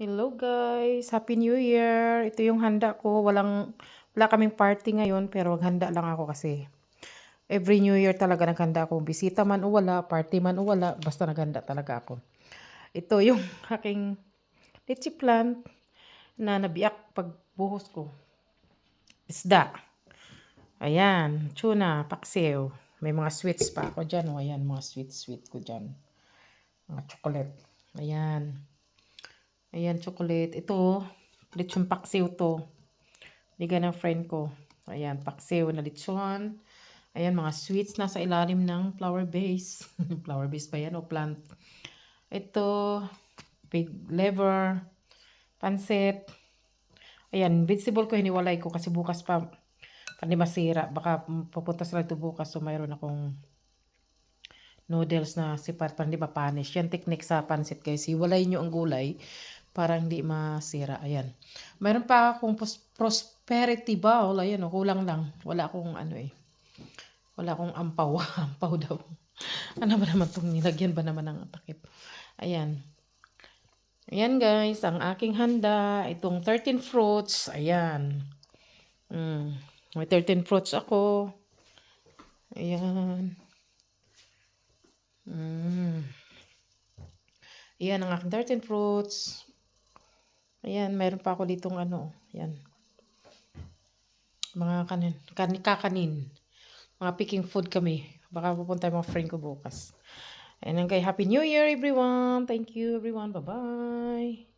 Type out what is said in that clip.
Hello guys, Happy New Year. Ito yung handa ko. Wala kaming party ngayon pero maghanda lang ako kasi every New Year talaga naghanda ako. Bisita man o wala, party man o wala, basta naghanda talaga ako. Ito yung aking litchi plant na nabiyak pagbuhos ko. Isda. Ayan, tuna, paksiw. May mga sweets pa ako dyan. O, ayan, mga sweet ko dyan. Mga chocolate. Ayan. Ayan, chocolate. Ito, lechon paksiw to. Liga ng friend ko. Ayan, paksiw na lechon. Ayan, mga sweets nasa ilalim ng flower base. Flower base ba yan o plant? Ito, pig liver, pansit. Ayan, vegetable ko hiniwalay ko kasi bukas pa hindi masira. Baka pupunta sila ito bukas so mayroon akong noodles na sipat para hindi mapanish. Yan technique sa pansit guys. Hiwalay nyo ang gulay para hindi masira. Ayan. Mayroon pa akong prosperity bowl. Ayan, kulang lang. Wala akong ano eh. Wala akong ampaw. Ampaw daw. Ano ba naman itong nilagyan ba naman ng takip? Ayan. Ayan guys, ang aking handa. Itong 13 fruits. Ayan. May 13 fruits ako. Ayan. Ayan ang aking 13 fruits. Ayan, mayroon pa ako ditong ano. Ayan. Mga kakanin. Mga picking food kami. Baka pupunta yung mga friend ko bukas. Ayan, Happy New Year everyone. Thank you everyone. Bye-bye.